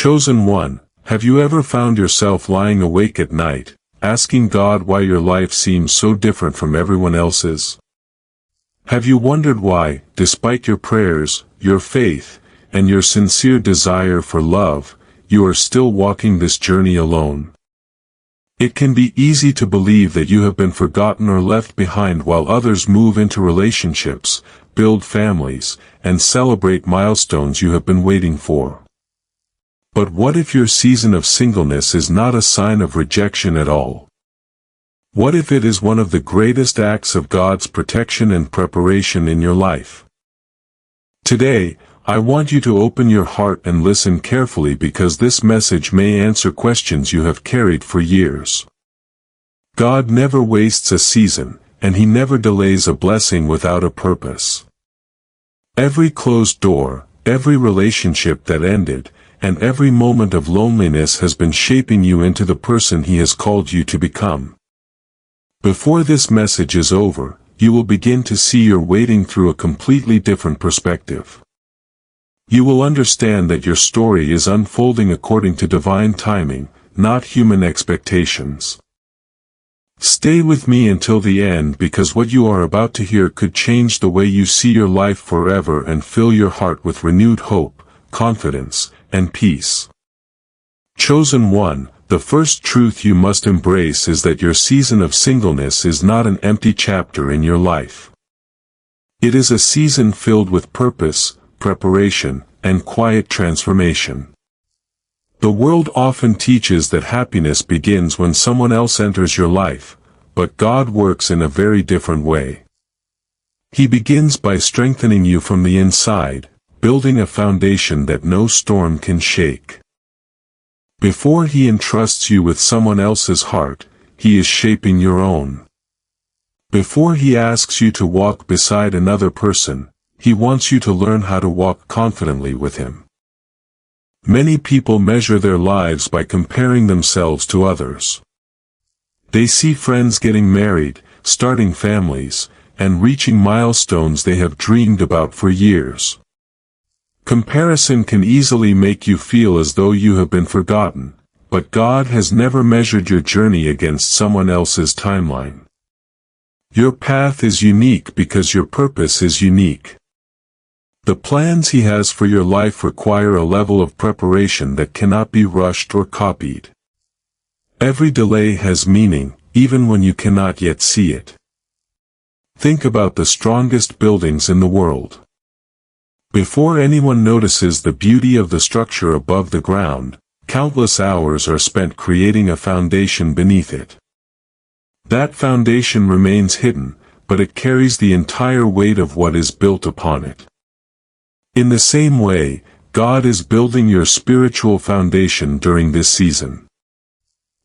Chosen one, have you ever found yourself lying awake at night, asking God why your life seems so different from everyone else's? Have you wondered why, despite your prayers, your faith, and your sincere desire for love, you are still walking this journey alone? It can be easy to believe that you have been forgotten or left behind while others move into relationships, build families, and celebrate milestones you have been waiting for. But what if your season of singleness is not a sign of rejection at all? What if it is one of the greatest acts of God's protection and preparation in your life? Today, I want you to open your heart and listen carefully because this message may answer questions you have carried for years. God never wastes a season, and He never delays a blessing without a purpose. Every closed door, every relationship that ended, and every moment of loneliness has been shaping you into the person He has called you to become. Before this message is over, you will begin to see your waiting through a completely different perspective. You will understand that your story is unfolding according to divine timing, not human expectations. Stay with me until the end because what you are about to hear could change the way you see your life forever and fill your heart with renewed hope, confidence, and peace. Chosen one, the first truth you must embrace is that your season of singleness is not an empty chapter in your life. It is a season filled with purpose, preparation, and quiet transformation. The world often teaches that happiness begins when someone else enters your life, but God works in a very different way. He begins by strengthening you from the inside, building a foundation that no storm can shake. Before He entrusts you with someone else's heart, He is shaping your own. Before He asks you to walk beside another person, He wants you to learn how to walk confidently with Him. Many people measure their lives by comparing themselves to others. They see friends getting married, starting families, and reaching milestones they have dreamed about for years. Comparison can easily make you feel as though you have been forgotten, but God has never measured your journey against someone else's timeline. Your path is unique because your purpose is unique. The plans He has for your life require a level of preparation that cannot be rushed or copied. Every delay has meaning, even when you cannot yet see it. Think about the strongest buildings in the world. Before anyone notices the beauty of the structure above the ground, countless hours are spent creating a foundation beneath it. That foundation remains hidden, but it carries the entire weight of what is built upon it. In the same way, God is building your spiritual foundation during this season.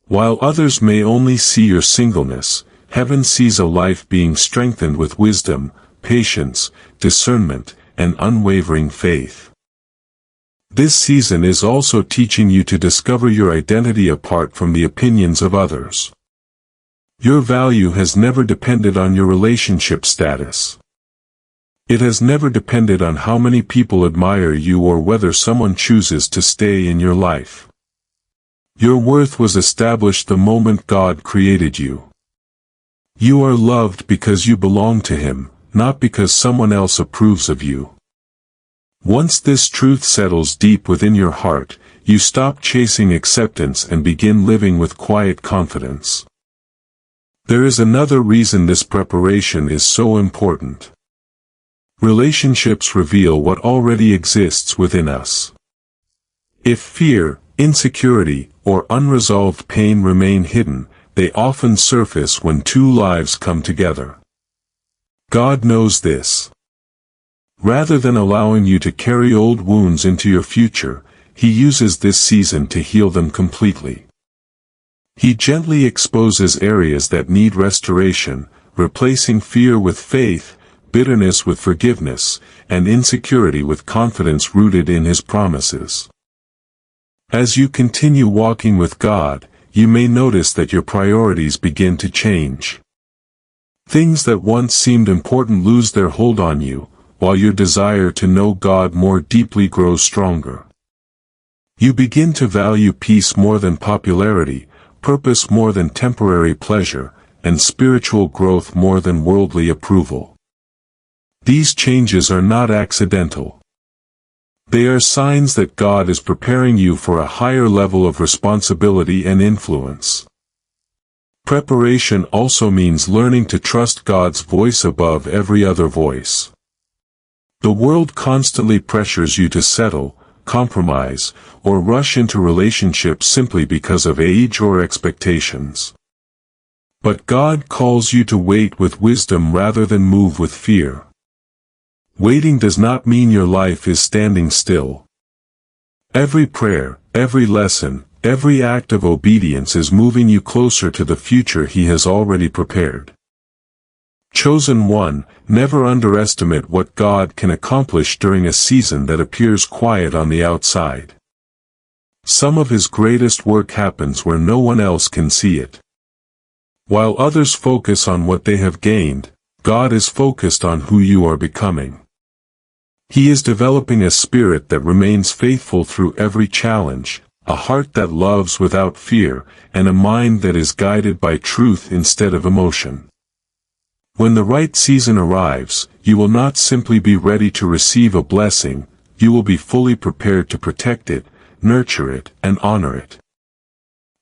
While others may only see your singleness, heaven sees a life being strengthened with wisdom, patience, discernment, and unwavering faith. This season is also teaching you to discover your identity apart from the opinions of others. Your value has never depended on your relationship status. It has never depended on how many people admire you or whether someone chooses to stay in your life. Your worth was established the moment God created you. You are loved because you belong to Him, not because someone else approves of you. Once this truth settles deep within your heart, you stop chasing acceptance and begin living with quiet confidence. There is another reason this preparation is so important. Relationships reveal what already exists within us. If fear, insecurity, or unresolved pain remain hidden, they often surface when two lives come together. God knows this. Rather than allowing you to carry old wounds into your future, He uses this season to heal them completely. He gently exposes areas that need restoration, replacing fear with faith, bitterness with forgiveness, and insecurity with confidence rooted in His promises. As you continue walking with God, you may notice that your priorities begin to change. Things that once seemed important lose their hold on you, while your desire to know God more deeply grows stronger. You begin to value peace more than popularity, purpose more than temporary pleasure, and spiritual growth more than worldly approval. These changes are not accidental. They are signs that God is preparing you for a higher level of responsibility and influence. Preparation also means learning to trust God's voice above every other voice. The world constantly pressures you to settle, compromise, or rush into relationships simply because of age or expectations. But God calls you to wait with wisdom rather than move with fear. Waiting does not mean your life is standing still. Every prayer, every lesson, every act of obedience is moving you closer to the future He has already prepared. Chosen one, never underestimate what God can accomplish during a season that appears quiet on the outside. Some of His greatest work happens where no one else can see it. While others focus on what they have gained, God is focused on who you are becoming. He is developing a spirit that remains faithful through every challenge, a heart that loves without fear, and a mind that is guided by truth instead of emotion. When the right season arrives, you will not simply be ready to receive a blessing, you will be fully prepared to protect it, nurture it, and honor it.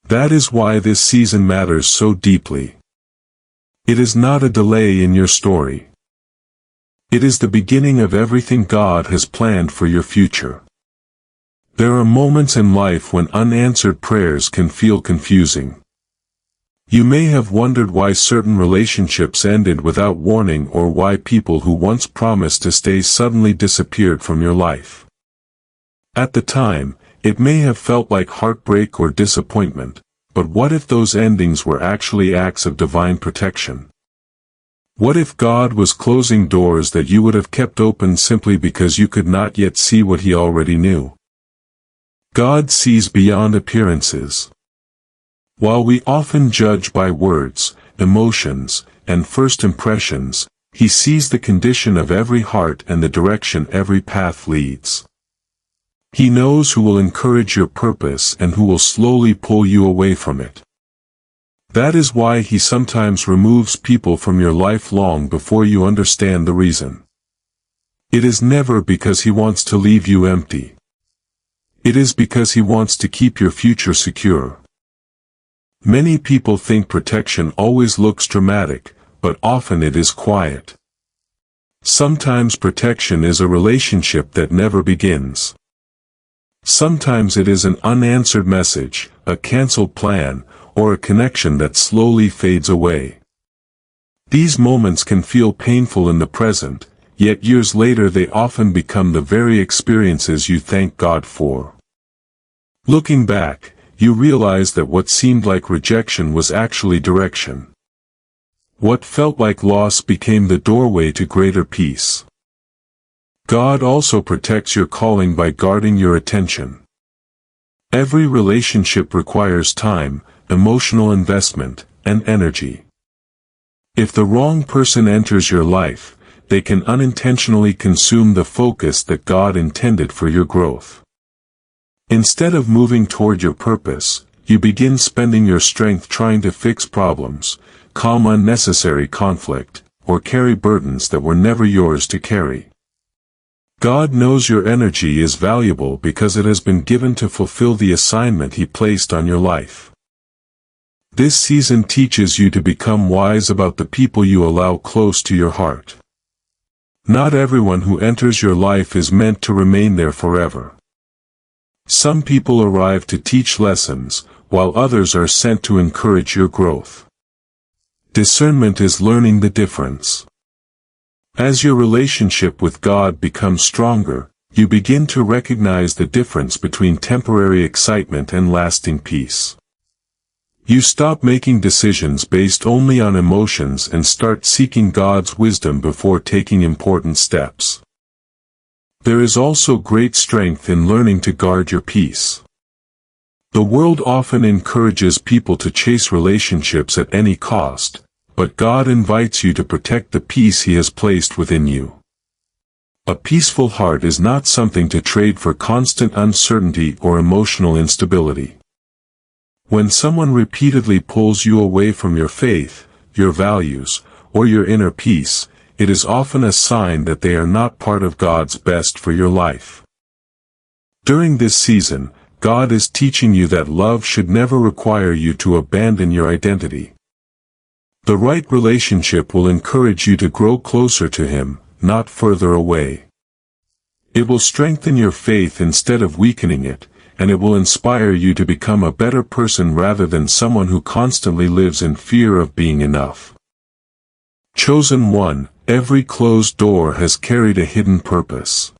That is why this season matters so deeply. It is not a delay in your story. It is the beginning of everything God has planned for your future. There are moments in life when unanswered prayers can feel confusing. You may have wondered why certain relationships ended without warning or why people who once promised to stay suddenly disappeared from your life. At the time, it may have felt like heartbreak or disappointment, but what if those endings were actually acts of divine protection? What if God was closing doors that you would have kept open simply because you could not yet see what He already knew? God sees beyond appearances. While we often judge by words, emotions, and first impressions, He sees the condition of every heart and the direction every path leads. He knows who will encourage your purpose and who will slowly pull you away from it. That is why He sometimes removes people from your life long before you understand the reason. It is never because He wants to leave you empty. It is because He wants to keep your future secure. Many people think protection always looks dramatic, but often it is quiet. Sometimes protection is a relationship that never begins. Sometimes it is an unanswered message, a canceled plan, or a connection that slowly fades away. These moments can feel painful in the present, yet years later they often become the very experiences you thank God for. Looking back, you realize that what seemed like rejection was actually direction. What felt like loss became the doorway to greater peace. God also protects your calling by guarding your attention. Every relationship requires time, emotional investment, and energy. If the wrong person enters your life, they can unintentionally consume the focus that God intended for your growth. Instead of moving toward your purpose, you begin spending your strength trying to fix problems, calm unnecessary conflict, or carry burdens that were never yours to carry. God knows your energy is valuable because it has been given to fulfill the assignment He placed on your life. This season teaches you to become wise about the people you allow close to your heart. Not everyone who enters your life is meant to remain there forever. Some people arrive to teach lessons, while others are sent to encourage your growth. Discernment is learning the difference. As your relationship with God becomes stronger, you begin to recognize the difference between temporary excitement and lasting peace. You stop making decisions based only on emotions and start seeking God's wisdom before taking important steps. There is also great strength in learning to guard your peace. The world often encourages people to chase relationships at any cost, but God invites you to protect the peace He has placed within you. A peaceful heart is not something to trade for constant uncertainty or emotional instability. When someone repeatedly pulls you away from your faith, your values, or your inner peace, it is often a sign that they are not part of God's best for your life. During this season, God is teaching you that love should never require you to abandon your identity. The right relationship will encourage you to grow closer to Him, not further away. It will strengthen your faith instead of weakening it, and it will inspire you to become a better person rather than someone who constantly lives in fear of being enough. Chosen one, every closed door has carried a hidden purpose.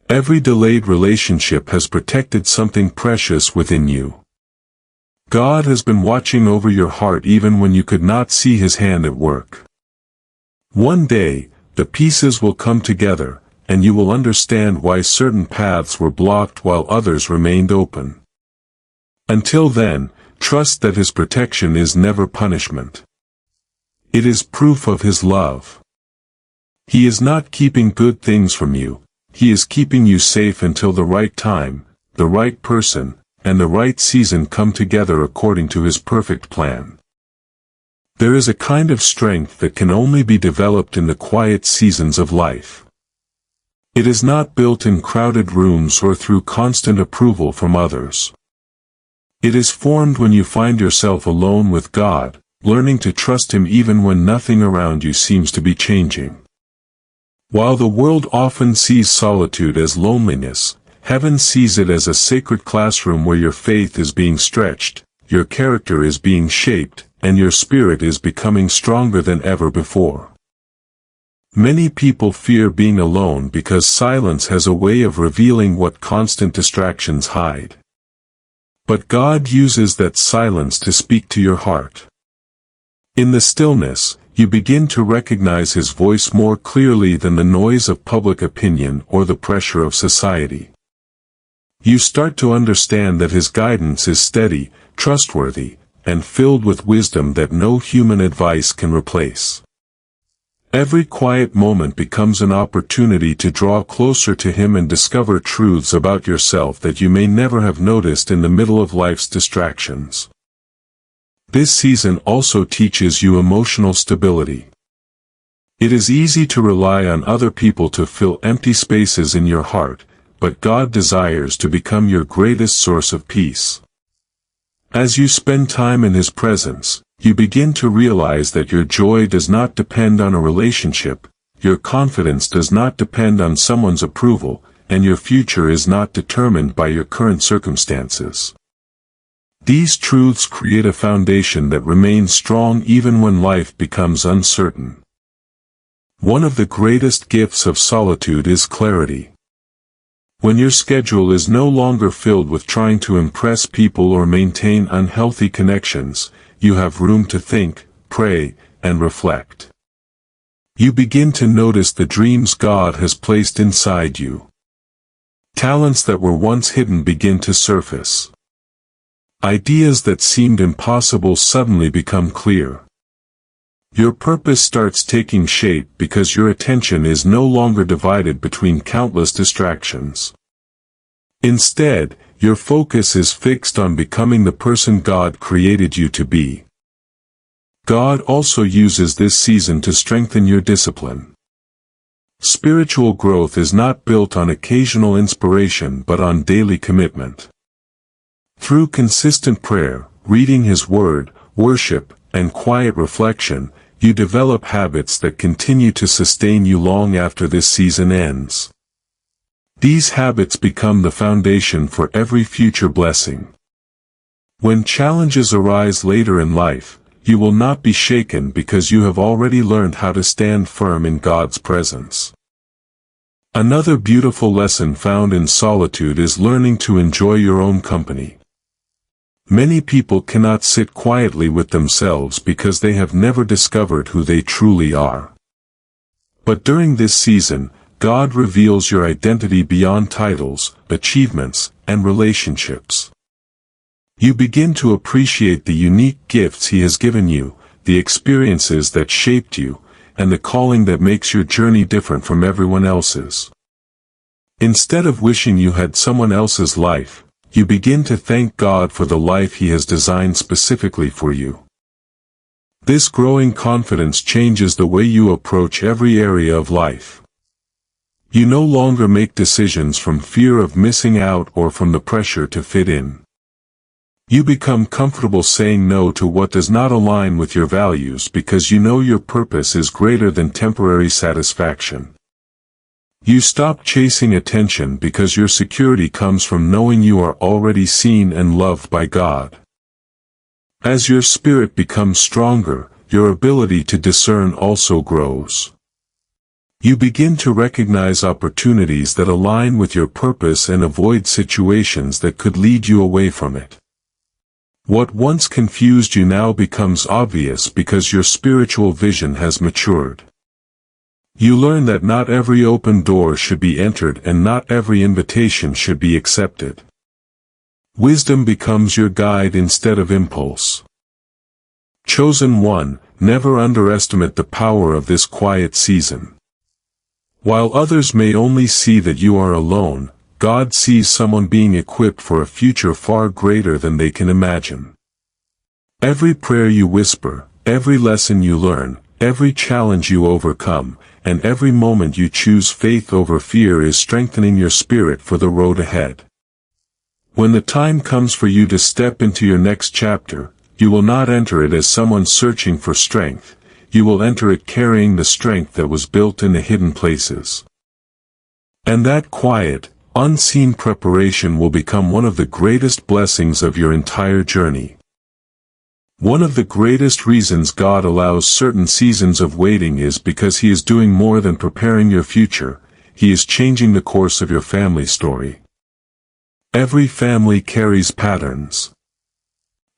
Every delayed relationship has protected something precious within you. God has been watching over your heart even when you could not see His hand at work. One day, the pieces will come together, and you will understand why certain paths were blocked while others remained open. Until then, trust that His protection is never punishment. It is proof of His love. He is not keeping good things from you. He is keeping you safe until the right time, the right person, and the right season come together according to His perfect plan. There is a kind of strength that can only be developed in the quiet seasons of life. It is not built in crowded rooms or through constant approval from others. It is formed when you find yourself alone with God, learning to trust Him even when nothing around you seems to be changing. While the world often sees solitude as loneliness, heaven sees it as a sacred classroom where your faith is being stretched, your character is being shaped, and your spirit is becoming stronger than ever before. Many people fear being alone because silence has a way of revealing what constant distractions hide. But God uses that silence to speak to your heart. In the stillness, you begin to recognize His voice more clearly than the noise of public opinion or the pressure of society. You start to understand that His guidance is steady, trustworthy, and filled with wisdom that no human advice can replace. Every quiet moment becomes an opportunity to draw closer to Him and discover truths about yourself that you may never have noticed in the middle of life's distractions. This season also teaches you emotional stability. It is easy to rely on other people to fill empty spaces in your heart, but God desires to become your greatest source of peace. As you spend time in His presence, you begin to realize that your joy does not depend on a relationship, your confidence does not depend on someone's approval, and your future is not determined by your current circumstances. These truths create a foundation that remains strong even when life becomes uncertain. One of the greatest gifts of solitude is clarity. When your schedule is no longer filled with trying to impress people or maintain unhealthy connections, you have room to think, pray, and reflect. You begin to notice the dreams God has placed inside you. Talents that were once hidden begin to surface. Ideas that seemed impossible suddenly become clear. Your purpose starts taking shape because your attention is no longer divided between countless distractions. Instead, your focus is fixed on becoming the person God created you to be. God also uses this season to strengthen your discipline. Spiritual growth is not built on occasional inspiration but on daily commitment. Through consistent prayer, reading His Word, worship, and quiet reflection, you develop habits that continue to sustain you long after this season ends. These habits become the foundation for every future blessing. When challenges arise later in life, you will not be shaken because you have already learned how to stand firm in God's presence. Another beautiful lesson found in solitude is learning to enjoy your own company. Many people cannot sit quietly with themselves because they have never discovered who they truly are. But during this season, God reveals your identity beyond titles, achievements, and relationships. You begin to appreciate the unique gifts He has given you, the experiences that shaped you, and the calling that makes your journey different from everyone else's. Instead of wishing you had someone else's life, you begin to thank God for the life He has designed specifically for you. This growing confidence changes the way you approach every area of life. You no longer make decisions from fear of missing out or from the pressure to fit in. You become comfortable saying no to what does not align with your values because you know your purpose is greater than temporary satisfaction. You stop chasing attention because your security comes from knowing you are already seen and loved by God. As your spirit becomes stronger, your ability to discern also grows. You begin to recognize opportunities that align with your purpose and avoid situations that could lead you away from it. What once confused you now becomes obvious because your spiritual vision has matured. You learn that not every open door should be entered and not every invitation should be accepted. Wisdom becomes your guide instead of impulse. Chosen one, never underestimate the power of this quiet season. While others may only see that you are alone, God sees someone being equipped for a future far greater than they can imagine. Every prayer you whisper, every lesson you learn, every challenge you overcome, and every moment you choose faith over fear is strengthening your spirit for the road ahead. When the time comes for you to step into your next chapter, you will not enter it as someone searching for strength, you will enter it carrying the strength that was built in the hidden places. And that quiet, unseen preparation will become one of the greatest blessings of your entire journey. One of the greatest reasons God allows certain seasons of waiting is because He is doing more than preparing your future, He is changing the course of your family story. Every family carries patterns.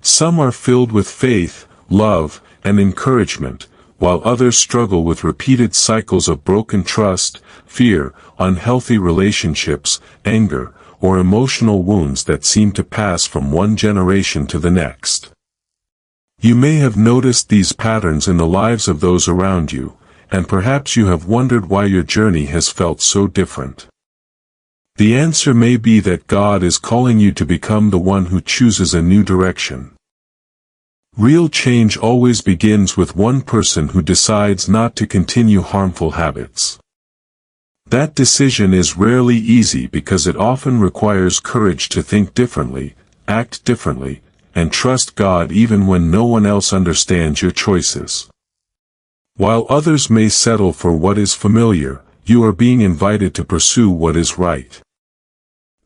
Some are filled with faith, love, and encouragement, while others struggle with repeated cycles of broken trust, fear, unhealthy relationships, anger, or emotional wounds that seem to pass from one generation to the next. You may have noticed these patterns in the lives of those around you, and perhaps you have wondered why your journey has felt so different. The answer may be that God is calling you to become the one who chooses a new direction. Real change always begins with one person who decides not to continue harmful habits. That decision is rarely easy because it often requires courage to think differently, act differently, and trust God even when no one else understands your choices. While others may settle for what is familiar, you are being invited to pursue what is right.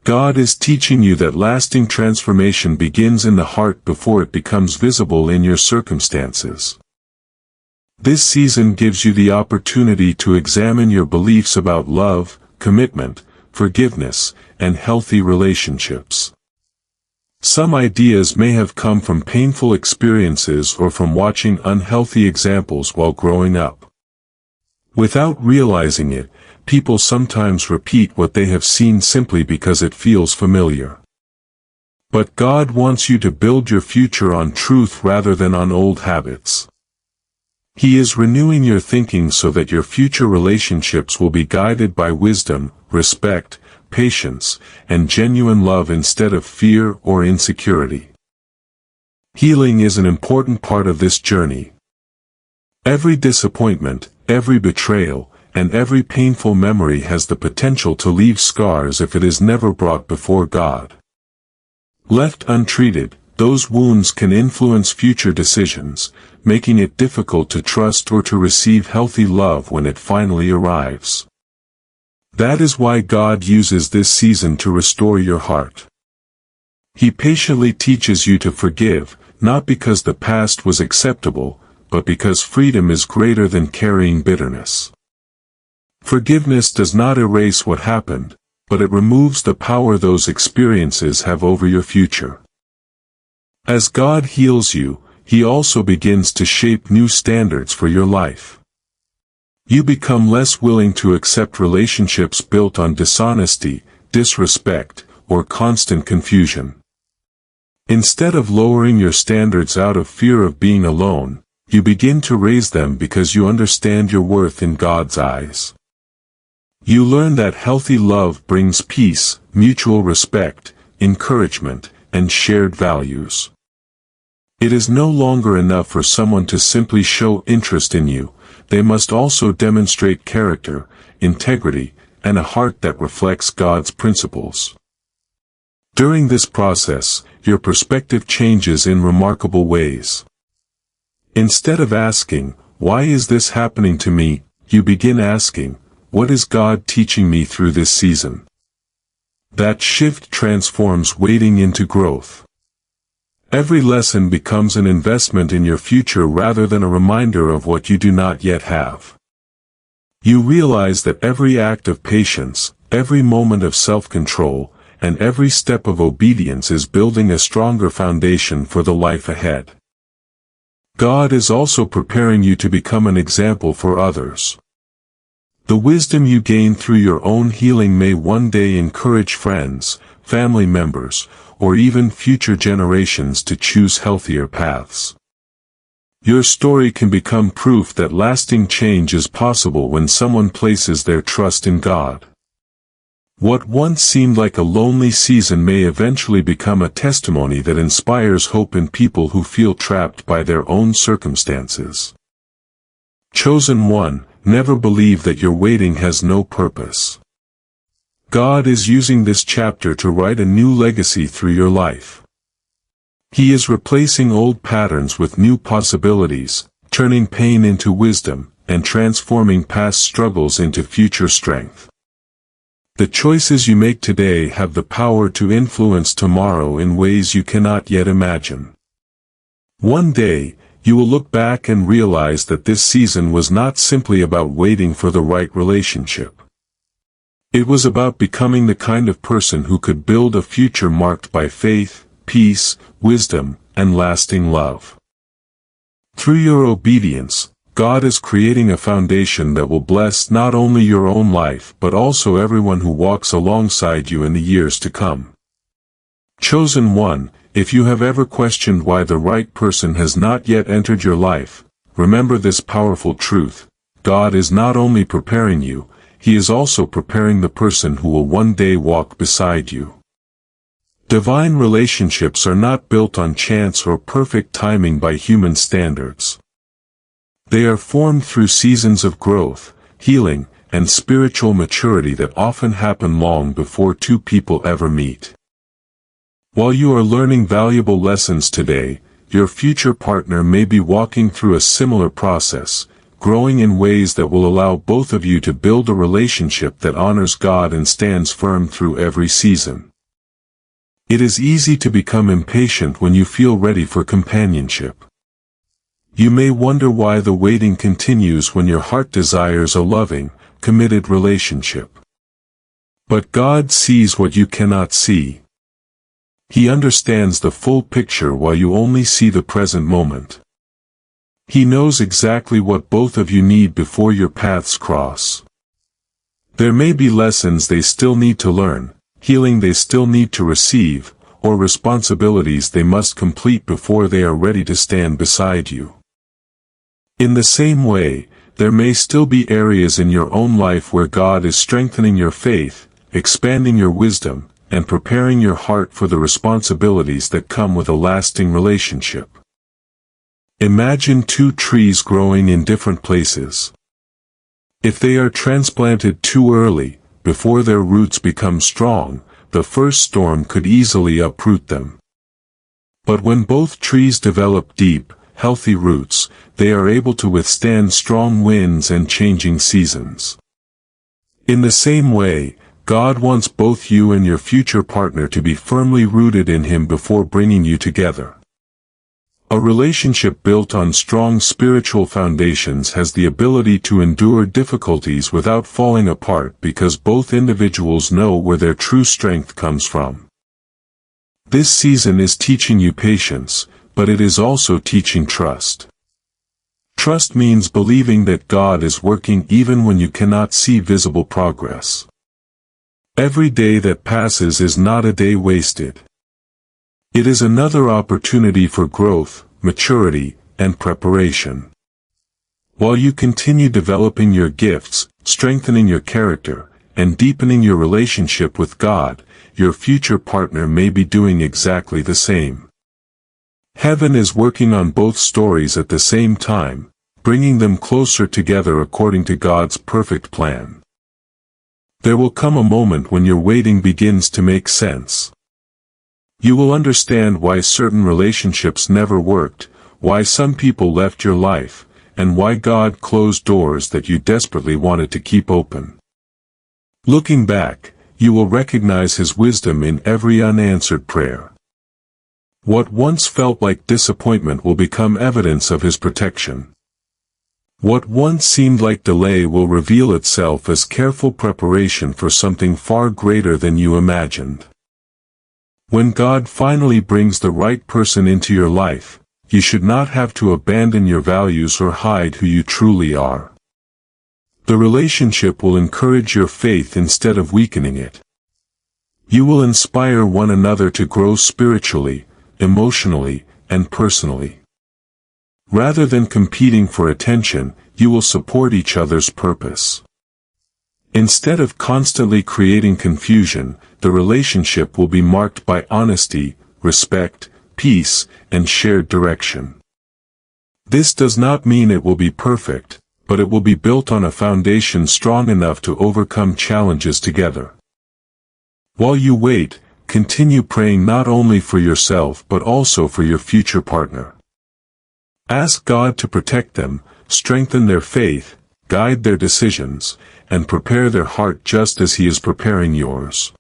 God is teaching you that lasting transformation begins in the heart before it becomes visible in your circumstances. This season gives you the opportunity to examine your beliefs about love, commitment, forgiveness, and healthy relationships. Some ideas may have come from painful experiences or from watching unhealthy examples while growing up. Without realizing it, people sometimes repeat what they have seen simply because it feels familiar. But God wants you to build your future on truth rather than on old habits. He is renewing your thinking so that your future relationships will be guided by wisdom, respect, patience, and genuine love instead of fear or insecurity. Healing is an important part of this journey. Every disappointment, every betrayal, and every painful memory has the potential to leave scars if it is never brought before God. Left untreated, those wounds can influence future decisions, making it difficult to trust or to receive healthy love when it finally arrives. That is why God uses this season to restore your heart. He patiently teaches you to forgive, not because the past was acceptable, but because freedom is greater than carrying bitterness. Forgiveness does not erase what happened, but it removes the power those experiences have over your future. As God heals you, He also begins to shape new standards for your life. You become less willing to accept relationships built on dishonesty, disrespect, or constant confusion. Instead of lowering your standards out of fear of being alone, You begin to raise them because you understand your worth in God's eyes. You learn that healthy love brings peace, mutual respect, encouragement, and shared values. It is no longer enough for someone to simply show interest in you. They must also demonstrate character, integrity, and a heart that reflects God's principles. During this process, your perspective changes in remarkable ways. Instead of asking, "Why is this happening to me?" you begin asking, "What is God teaching me through this season?" That shift transforms waiting into growth. Every lesson becomes an investment in your future rather than a reminder of what you do not yet have. You realize that every act of patience, every moment of self-control, and every step of obedience is building a stronger foundation for the life ahead. God is also preparing you to become an example for others. The wisdom you gain through your own healing may one day encourage friends, family members, or even future generations to choose healthier paths. Your story can become proof that lasting change is possible when someone places their trust in God. What once seemed like a lonely season may eventually become a testimony that inspires hope in people who feel trapped by their own circumstances. Chosen one, never believe that your waiting has no purpose. God is using this chapter to write a new legacy through your life. He is replacing old patterns with new possibilities, turning pain into wisdom, and transforming past struggles into future strength. The choices you make today have the power to influence tomorrow in ways you cannot yet imagine. One day, you will look back and realize that this season was not simply about waiting for the right relationship. It was about becoming the kind of person who could build a future marked by faith, peace, wisdom, and lasting love. Through your obedience, God is creating a foundation that will bless not only your own life but also everyone who walks alongside you in the years to come. Chosen one, if you have ever questioned why the right person has not yet entered your life, remember this powerful truth: God is not only preparing you, He is also preparing the person who will one day walk beside you. Divine relationships are not built on chance or perfect timing by human standards. They are formed through seasons of growth, healing, and spiritual maturity that often happen long before two people ever meet. While you are learning valuable lessons today, your future partner may be walking through a similar process, growing in ways that will allow both of you to build a relationship that honors God and stands firm through every season. It is easy to become impatient when you feel ready for companionship. You may wonder why the waiting continues when your heart desires a loving, committed relationship. But God sees what you cannot see. He understands the full picture while you only see the present moment. He knows exactly what both of you need before your paths cross. There may be lessons they still need to learn, healing they still need to receive, or responsibilities they must complete before they are ready to stand beside you. In the same way, there may still be areas in your own life where God is strengthening your faith, expanding your wisdom, and preparing your heart for the responsibilities that come with a lasting relationship. Imagine two trees growing in different places. If they are transplanted too early, before their roots become strong, the first storm could easily uproot them. But when both trees develop deep, healthy roots, they are able to withstand strong winds and changing seasons. In the same way, God wants both you and your future partner to be firmly rooted in Him before bringing you together. A relationship built on strong spiritual foundations has the ability to endure difficulties without falling apart because both individuals know where their true strength comes from. This season is teaching you patience, but it is also teaching trust. Trust means believing that God is working even when you cannot see visible progress. Every day that passes is not a day wasted. It is another opportunity for growth, maturity, and preparation. While you continue developing your gifts, strengthening your character, and deepening your relationship with God, your future partner may be doing exactly the same. Heaven is working on both stories at the same time, bringing them closer together according to God's perfect plan. There will come a moment when your waiting begins to make sense. You will understand why certain relationships never worked, why some people left your life, and why God closed doors that you desperately wanted to keep open. Looking back, you will recognize His wisdom in every unanswered prayer. What once felt like disappointment will become evidence of His protection. What once seemed like delay will reveal itself as careful preparation for something far greater than you imagined. When God finally brings the right person into your life, you should not have to abandon your values or hide who you truly are. The relationship will encourage your faith instead of weakening it. You will inspire one another to grow spiritually, emotionally, and personally. Rather than competing for attention, you will support each other's purpose. Instead of constantly creating confusion, the relationship will be marked by honesty, respect, peace, and shared direction. This does not mean it will be perfect, but it will be built on a foundation strong enough to overcome challenges together. While you wait, continue praying not only for yourself but also for your future partner. Ask God to protect them, strengthen their faith, guide their decisions, and prepare their heart just as He is preparing yours.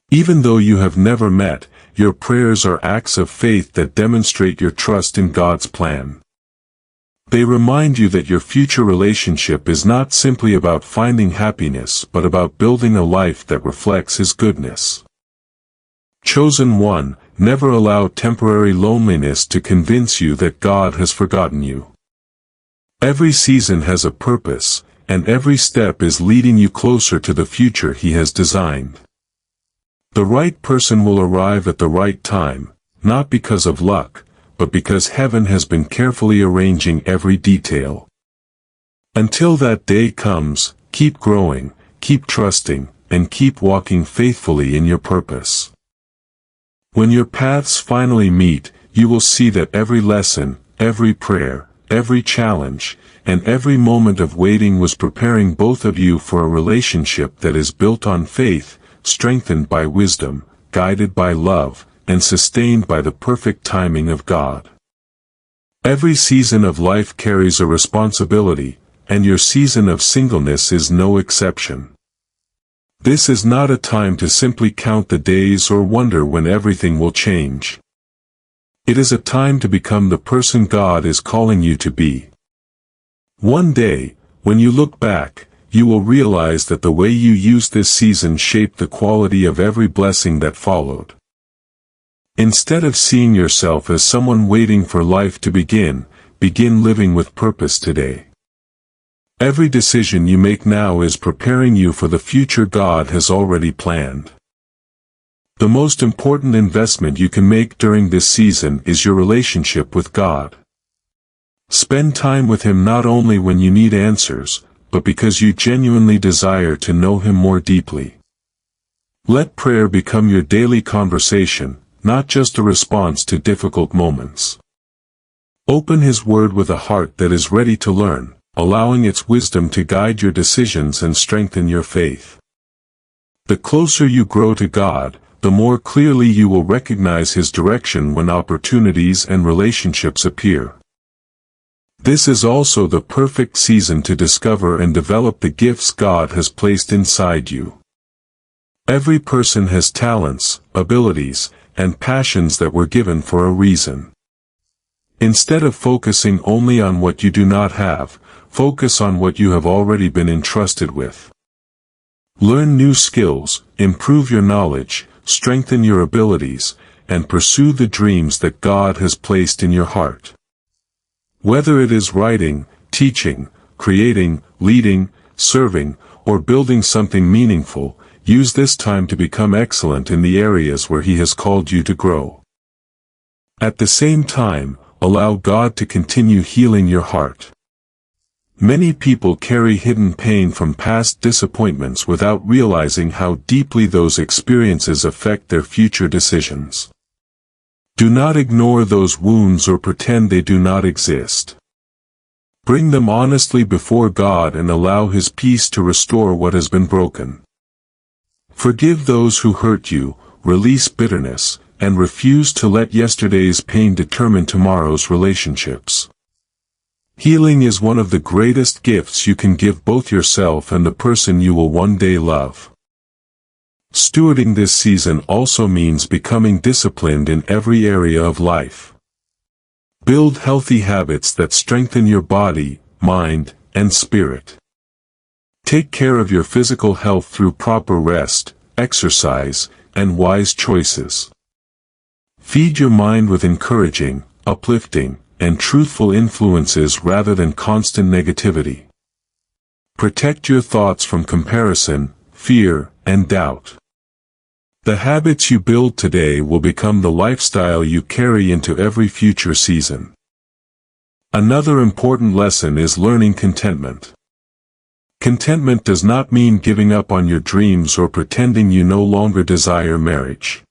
Even though you have never met, your prayers are acts of faith that demonstrate your trust in God's plan. They remind you that your future relationship is not simply about finding happiness but about building a life that reflects His goodness. Chosen one, never allow temporary loneliness to convince you that God has forgotten you. Every season has a purpose, and every step is leading you closer to the future He has designed. The right person will arrive at the right time, not because of luck, but because Heaven has been carefully arranging every detail. Until that day comes, keep growing, keep trusting, and keep walking faithfully in your purpose. When your paths finally meet, you will see that every lesson, every prayer, every challenge, and every moment of waiting was preparing both of you for a relationship that is built on faith, strengthened by wisdom, guided by love, and sustained by the perfect timing of God. Every season of life carries a responsibility, and your season of singleness is no exception. This is not a time to simply count the days or wonder when everything will change. It is a time to become the person God is calling you to be. One day, when you look back, you will realize that the way you used this season shaped the quality of every blessing that followed. Instead of seeing yourself as someone waiting for life to begin living with purpose today. Every decision you make now is preparing you for the future God has already planned. The most important investment you can make during this season is your relationship with God. Spend time with Him not only when you need answers, but because you genuinely desire to know Him more deeply. Let prayer become your daily conversation, not just a response to difficult moments. Open His Word with a heart that is ready to learn, allowing its wisdom to guide your decisions and strengthen your faith. The closer you grow to God, the more clearly you will recognize His direction when opportunities and relationships appear. This is also the perfect season to discover and develop the gifts God has placed inside you. Every person has talents, abilities, and passions that were given for a reason. Instead of focusing only on what you do not have, focus on what you have already been entrusted with. Learn new skills, improve your knowledge, strengthen your abilities, and pursue the dreams that God has placed in your heart. Whether it is writing, teaching, creating, leading, serving, or building something meaningful, use this time to become excellent in the areas where He has called you to grow. At the same time, allow God to continue healing your heart. Many people carry hidden pain from past disappointments without realizing how deeply those experiences affect their future decisions. Do not ignore those wounds or pretend they do not exist. Bring them honestly before God and allow His peace to restore what has been broken. Forgive those who hurt you, release bitterness, and refuse to let yesterday's pain determine tomorrow's relationships. Healing is one of the greatest gifts you can give both yourself and the person you will one day love. Stewarding this season also means becoming disciplined in every area of life. Build healthy habits that strengthen your body, mind, and spirit. Take care of your physical health through proper rest, exercise, and wise choices. Feed your mind with encouraging, uplifting, and truthful influences rather than constant negativity. Protect your thoughts from comparison, fear, and doubt. The habits you build today will become the lifestyle you carry into every future season. Another important lesson is learning contentment. Contentment does not mean giving up on your dreams or pretending you no longer desire marriage.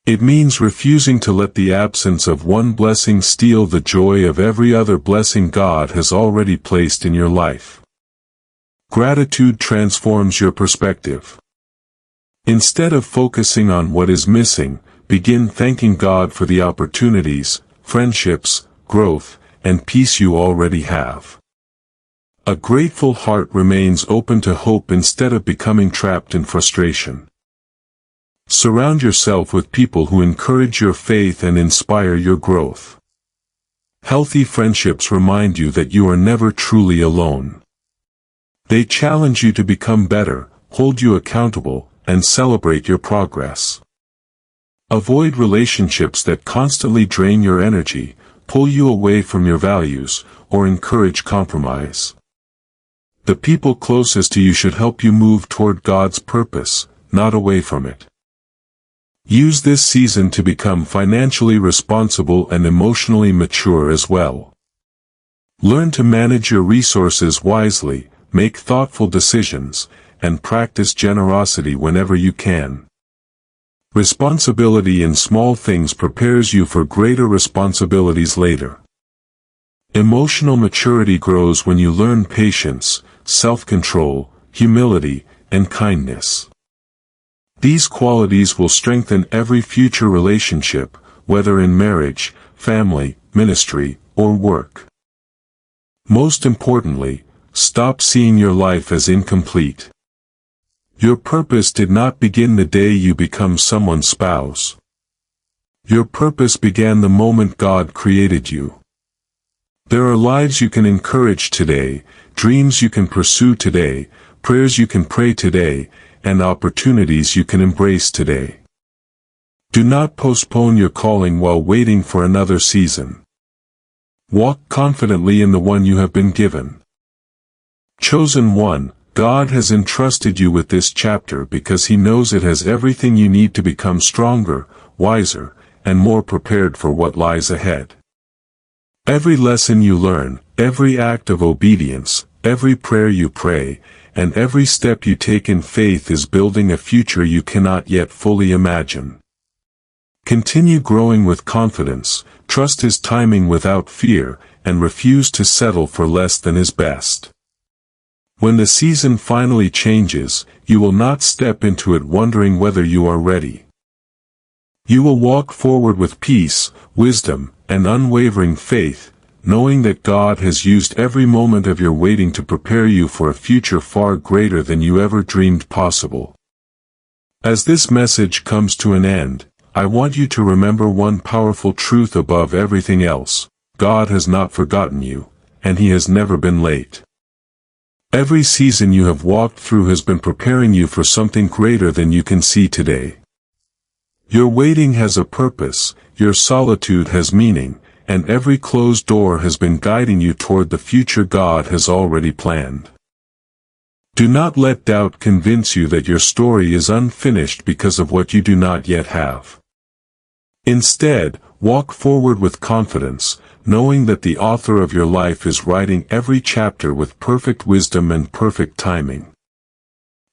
It means refusing to let the absence of one blessing steal the joy of every other blessing God has already placed in your life. Gratitude transforms your perspective. Instead of focusing on what is missing, begin thanking God for the opportunities, friendships, growth, and peace you already have. A grateful heart remains open to hope instead of becoming trapped in frustration. Surround yourself with people who encourage your faith and inspire your growth. Healthy friendships remind you that you are never truly alone. They challenge you to become better, hold you accountable, and celebrate your progress. Avoid relationships that constantly drain your energy, pull you away from your values, or encourage compromise. The people closest to you should help you move toward God's purpose, not away from it. Use this season to become financially responsible and emotionally mature as well. Learn to manage your resources wisely, make thoughtful decisions, and practice generosity whenever you can. Responsibility in small things prepares you for greater responsibilities later. Emotional maturity grows when you learn patience, self-control, humility, and kindness. These qualities will strengthen every future relationship, whether in marriage, family, ministry, or work. Most importantly, stop seeing your life as incomplete. Your purpose did not begin the day you become someone's spouse. Your purpose began the moment God created you. There are lives you can encourage today, dreams you can pursue today, prayers you can pray today, and opportunities you can embrace today. Do not postpone your calling while waiting for another season. Walk confidently in the one you have been given. Chosen one, God has entrusted you with this chapter because He knows it has everything you need to become stronger, wiser, and more prepared for what lies ahead. Every lesson you learn, every act of obedience, every prayer you pray, and every step you take in faith is building a future you cannot yet fully imagine. Continue growing with confidence, trust His timing without fear, and refuse to settle for less than His best. When the season finally changes, you will not step into it wondering whether you are ready. You will walk forward with peace, wisdom, and unwavering faith, knowing that God has used every moment of your waiting to prepare you for a future far greater than you ever dreamed possible. As this message comes to an end, I want you to remember one powerful truth above everything else: God has not forgotten you, and He has never been late. Every season you have walked through has been preparing you for something greater than you can see today. Your waiting has a purpose, your solitude has meaning, and every closed door has been guiding you toward the future God has already planned. Do not let doubt convince you that your story is unfinished because of what you do not yet have. Instead, Walk forward with confidence, knowing that the author of your life is writing every chapter with perfect wisdom and perfect timing.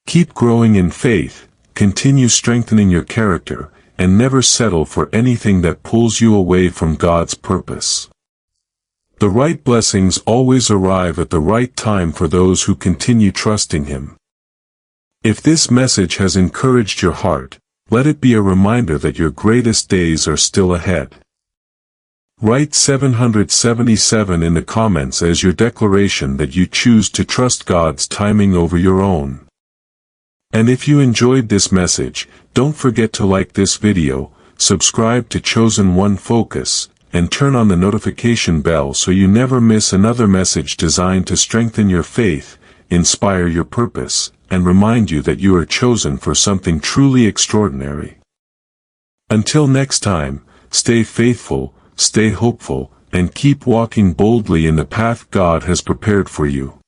Keep growing in faith, continue strengthening your character, and never settle for anything that pulls you away from God's purpose. The right blessings always arrive at the right time for those who continue trusting Him. If this message has encouraged your heart, let it be a reminder that your greatest days are still ahead. Write 777 in the comments as your declaration that you choose to trust God's timing over your own. And if you enjoyed this message, don't forget to like this video, subscribe to Chosen One Focus, and turn on the notification bell so you never miss another message designed to strengthen your faith, inspire your purpose, and remind you that you are chosen for something truly extraordinary. Until next time, stay faithful, stay hopeful, and keep walking boldly in the path God has prepared for you.